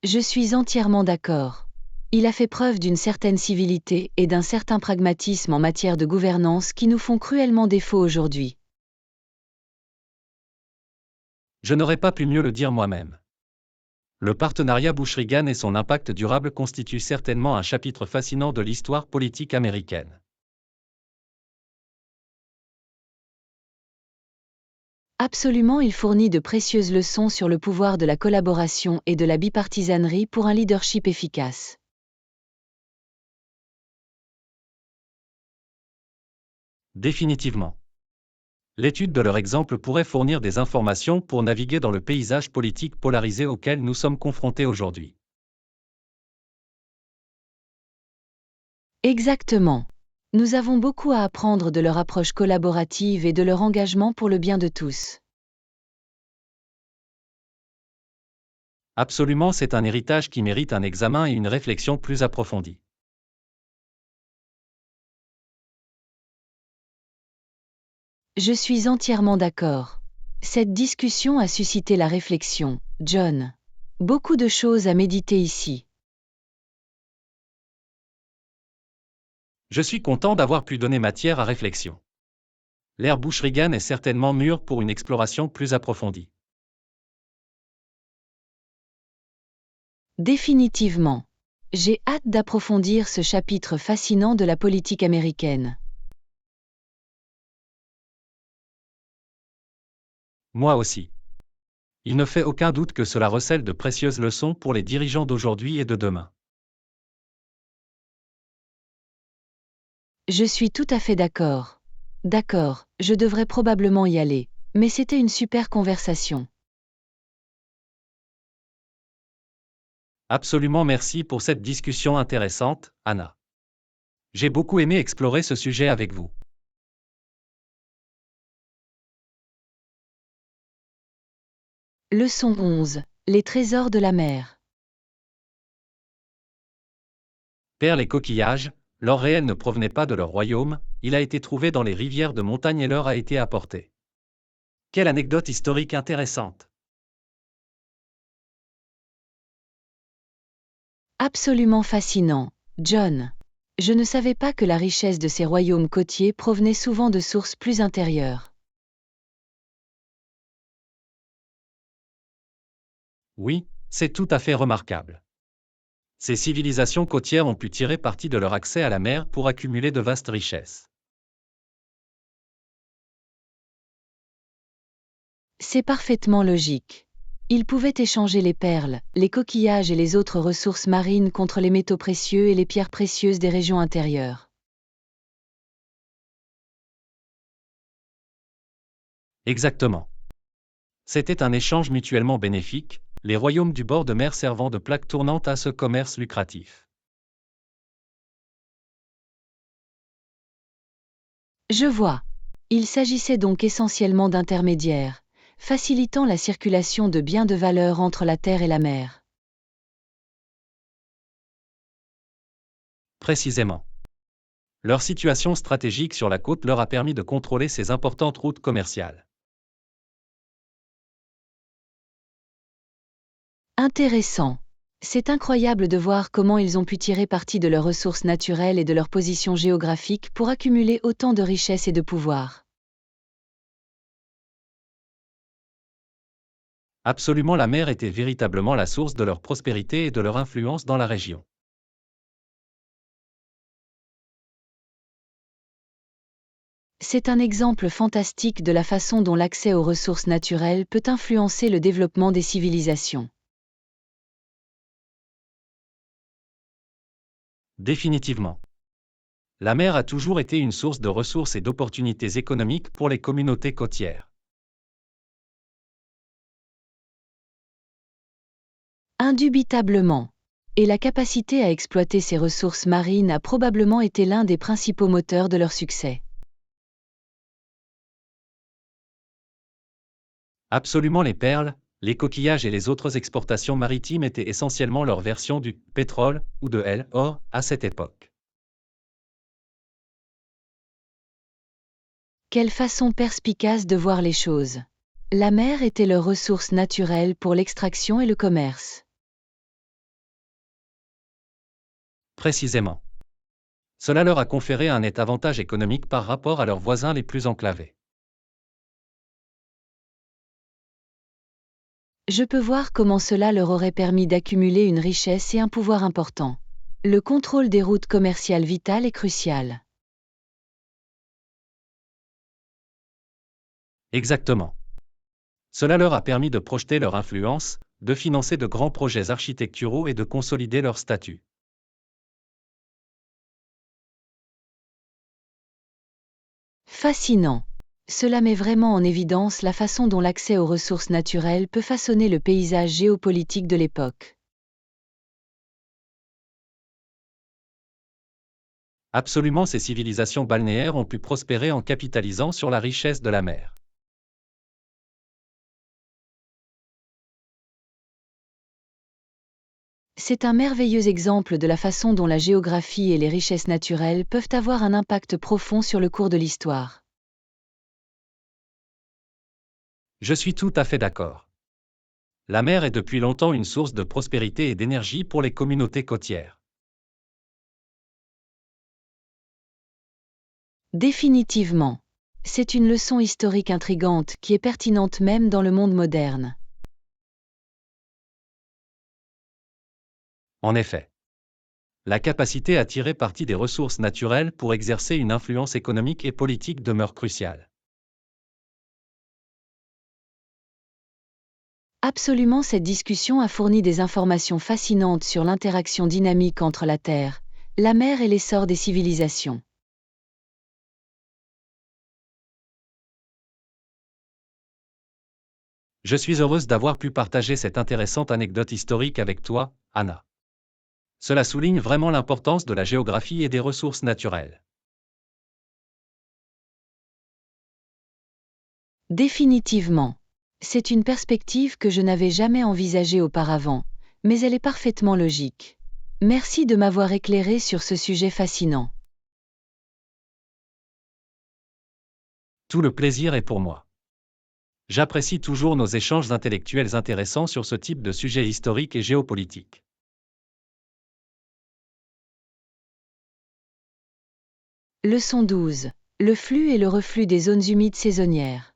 Je suis entièrement d'accord. Il a fait preuve d'une certaine civilité et d'un certain pragmatisme en matière de gouvernance qui nous font cruellement défaut aujourd'hui. Je n'aurais pas pu mieux le dire moi-même. Le partenariat Bush-Reagan et son impact durable constituent certainement un chapitre fascinant de l'histoire politique américaine. Absolument, il fournit de précieuses leçons sur le pouvoir de la collaboration et de la bipartisanerie pour un leadership efficace. Définitivement. L'étude de leur exemple pourrait fournir des informations pour naviguer dans le paysage politique polarisé auquel nous sommes confrontés aujourd'hui. Exactement. Nous avons beaucoup à apprendre de leur approche collaborative et de leur engagement pour le bien de tous. Absolument, c'est un héritage qui mérite un examen et une réflexion plus approfondie. Je suis entièrement d'accord. Cette discussion a suscité la réflexion, John. Beaucoup de choses à méditer ici. Je suis content d'avoir pu donner matière à réflexion. L'ère Bush-Reagan est certainement mûre pour une exploration plus approfondie. Définitivement. J'ai hâte d'approfondir ce chapitre fascinant de la politique américaine. Moi aussi. Il ne fait aucun doute que cela recèle de précieuses leçons pour les dirigeants d'aujourd'hui et de demain. Je suis tout à fait d'accord. D'accord, je devrais probablement y aller, mais c'était une super conversation. Absolument merci pour cette discussion intéressante, Anna. J'ai beaucoup aimé explorer ce sujet avec vous. Leçon 11. Les trésors de la mer. Perles et coquillages, l'or réel ne provenait pas de leur royaume, il a été trouvé dans les rivières de montagne et leur a été apporté. Quelle anecdote historique intéressante! Absolument fascinant, John. Je ne savais pas que la richesse de ces royaumes côtiers provenait souvent de sources plus intérieures. Oui, c'est tout à fait remarquable. Ces civilisations côtières ont pu tirer parti de leur accès à la mer pour accumuler de vastes richesses. C'est parfaitement logique. Ils pouvaient échanger les perles, les coquillages et les autres ressources marines contre les métaux précieux et les pierres précieuses des régions intérieures. Exactement. C'était un échange mutuellement bénéfique, les royaumes du bord de mer servant de plaque tournante à ce commerce lucratif. Je vois. Il s'agissait donc essentiellement d'intermédiaires, facilitant la circulation de biens de valeur entre la terre et la mer. Précisément. Leur situation stratégique sur la côte leur a permis de contrôler ces importantes routes commerciales. Intéressant. C'est incroyable de voir comment ils ont pu tirer parti de leurs ressources naturelles et de leur position géographique pour accumuler autant de richesses et de pouvoir. Absolument, la mer était véritablement la source de leur prospérité et de leur influence dans la région. C'est un exemple fantastique de la façon dont l'accès aux ressources naturelles peut influencer le développement des civilisations. Définitivement. La mer a toujours été une source de ressources et d'opportunités économiques pour les communautés côtières. Indubitablement. Et la capacité à exploiter ces ressources marines a probablement été l'un des principaux moteurs de leur succès. Absolument, les perles, les coquillages et les autres exportations maritimes étaient essentiellement leur version du pétrole ou de l'or à cette époque. Quelle façon perspicace de voir les choses. La mer était leur ressource naturelle pour l'extraction et le commerce. Précisément. Cela leur a conféré un net avantage économique par rapport à leurs voisins les plus enclavés. Je peux voir comment cela leur aurait permis d'accumuler une richesse et un pouvoir important. Le contrôle des routes commerciales vitales est crucial. Exactement. Cela leur a permis de projeter leur influence, de financer de grands projets architecturaux et de consolider leur statut. Fascinant. Cela met vraiment en évidence la façon dont l'accès aux ressources naturelles peut façonner le paysage géopolitique de l'époque. Absolument, ces civilisations balnéaires ont pu prospérer en capitalisant sur la richesse de la mer. C'est un merveilleux exemple de la façon dont la géographie et les richesses naturelles peuvent avoir un impact profond sur le cours de l'histoire. Je suis tout à fait d'accord. La mer est depuis longtemps une source de prospérité et d'énergie pour les communautés côtières. Définitivement. C'est une leçon historique intrigante qui est pertinente même dans le monde moderne. En effet, la capacité à tirer parti des ressources naturelles pour exercer une influence économique et politique demeure cruciale. Absolument, cette discussion a fourni des informations fascinantes sur l'interaction dynamique entre la Terre, la mer et l'essor des civilisations. Je suis heureuse d'avoir pu partager cette intéressante anecdote historique avec toi, Anna. Cela souligne vraiment l'importance de la géographie et des ressources naturelles. Définitivement. C'est une perspective que je n'avais jamais envisagée auparavant, mais elle est parfaitement logique. Merci de m'avoir éclairé sur ce sujet fascinant. Tout le plaisir est pour moi. J'apprécie toujours nos échanges intellectuels intéressants sur ce type de sujet historique et géopolitique. Leçon 12. Le flux et le reflux des zones humides saisonnières.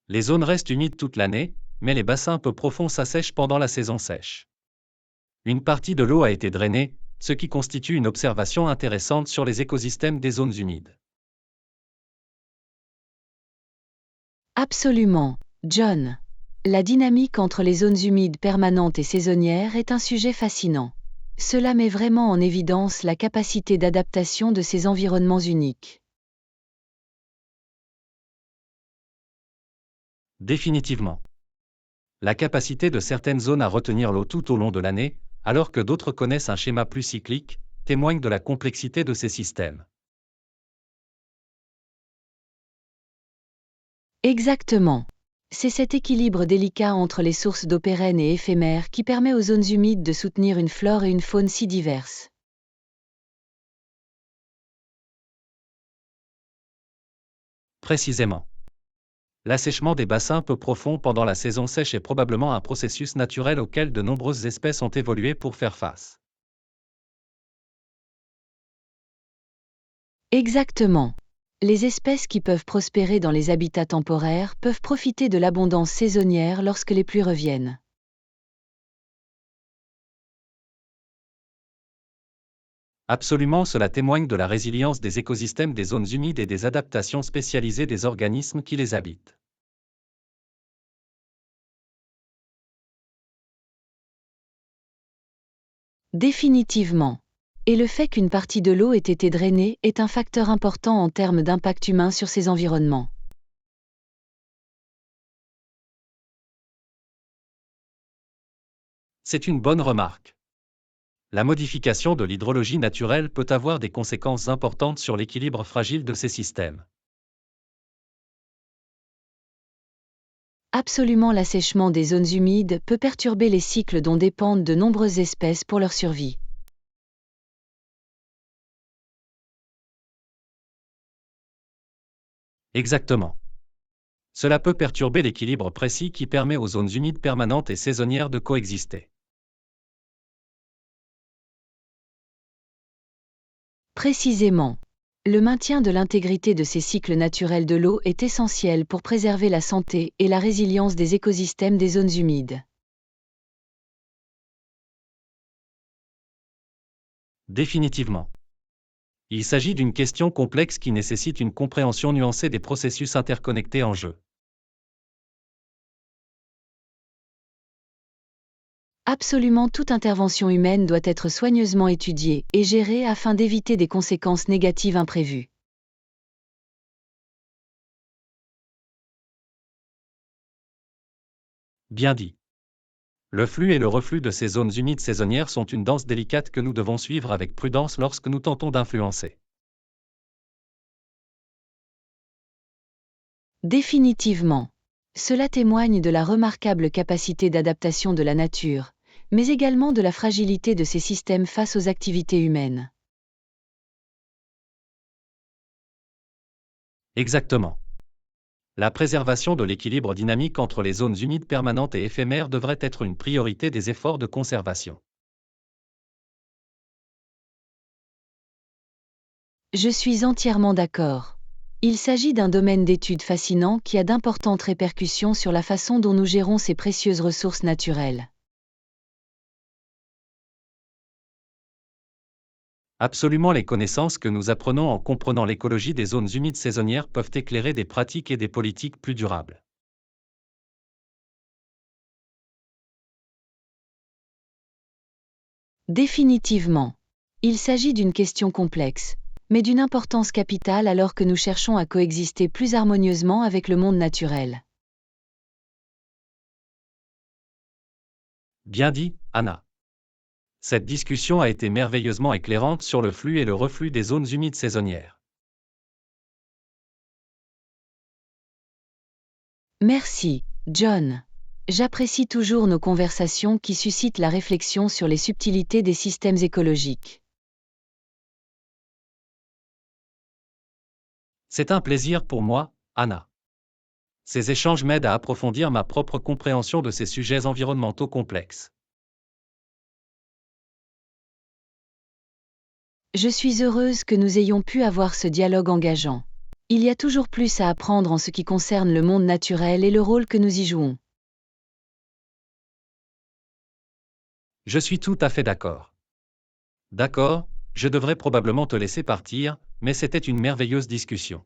Les zones restent humides toute l'année, mais les bassins peu profonds s'assèchent pendant la saison sèche. Une partie de l'eau a été drainée, ce qui constitue une observation intéressante sur les écosystèmes des zones humides. Absolument, John. La dynamique entre les zones humides permanentes et saisonnières est un sujet fascinant. Cela met vraiment en évidence la capacité d'adaptation de ces environnements uniques. Définitivement. La capacité de certaines zones à retenir l'eau tout au long de l'année, alors que d'autres connaissent un schéma plus cyclique, témoigne de la complexité de ces systèmes. Exactement. C'est cet équilibre délicat entre les sources d'eau pérennes et éphémères qui permet aux zones humides de soutenir une flore et une faune si diverses. Précisément. L'assèchement des bassins peu profonds pendant la saison sèche est probablement un processus naturel auquel de nombreuses espèces ont évolué pour faire face. Exactement. Les espèces qui peuvent prospérer dans les habitats temporaires peuvent profiter de l'abondance saisonnière lorsque les pluies reviennent. Absolument, cela témoigne de la résilience des écosystèmes des zones humides et des adaptations spécialisées des organismes qui les habitent. Définitivement. Et le fait qu'une partie de l'eau ait été drainée est un facteur important en termes d'impact humain sur ces environnements. C'est une bonne remarque. La modification de l'hydrologie naturelle peut avoir des conséquences importantes sur l'équilibre fragile de ces systèmes. Absolument, l'assèchement des zones humides peut perturber les cycles dont dépendent de nombreuses espèces pour leur survie. Exactement. Cela peut perturber l'équilibre précis qui permet aux zones humides permanentes et saisonnières de coexister. Précisément. Le maintien de l'intégrité de ces cycles naturels de l'eau est essentiel pour préserver la santé et la résilience des écosystèmes des zones humides. Définitivement. Il s'agit d'une question complexe qui nécessite une compréhension nuancée des processus interconnectés en jeu. Absolument, toute intervention humaine doit être soigneusement étudiée et gérée afin d'éviter des conséquences négatives imprévues. Bien dit. Le flux et le reflux de ces zones humides saisonnières sont une danse délicate que nous devons suivre avec prudence lorsque nous tentons d'influencer. Définitivement. Cela témoigne de la remarquable capacité d'adaptation de la nature, mais également de la fragilité de ces systèmes face aux activités humaines. Exactement. La préservation de l'équilibre dynamique entre les zones humides permanentes et éphémères devrait être une priorité des efforts de conservation. Je suis entièrement d'accord. Il s'agit d'un domaine d'étude fascinant qui a d'importantes répercussions sur la façon dont nous gérons ces précieuses ressources naturelles. Absolument, les connaissances que nous apprenons en comprenant l'écologie des zones humides saisonnières peuvent éclairer des pratiques et des politiques plus durables. Définitivement. Il s'agit d'une question complexe, mais d'une importance capitale alors que nous cherchons à coexister plus harmonieusement avec le monde naturel. Bien dit, Anna. Cette discussion a été merveilleusement éclairante sur le flux et le reflux des zones humides saisonnières. Merci, John. J'apprécie toujours nos conversations qui suscitent la réflexion sur les subtilités des systèmes écologiques. C'est un plaisir pour moi, Anna. Ces échanges m'aident à approfondir ma propre compréhension de ces sujets environnementaux complexes. Je suis heureuse que nous ayons pu avoir ce dialogue engageant. Il y a toujours plus à apprendre en ce qui concerne le monde naturel et le rôle que nous y jouons. Je suis tout à fait d'accord. D'accord, je devrais probablement te laisser partir, mais c'était une merveilleuse discussion.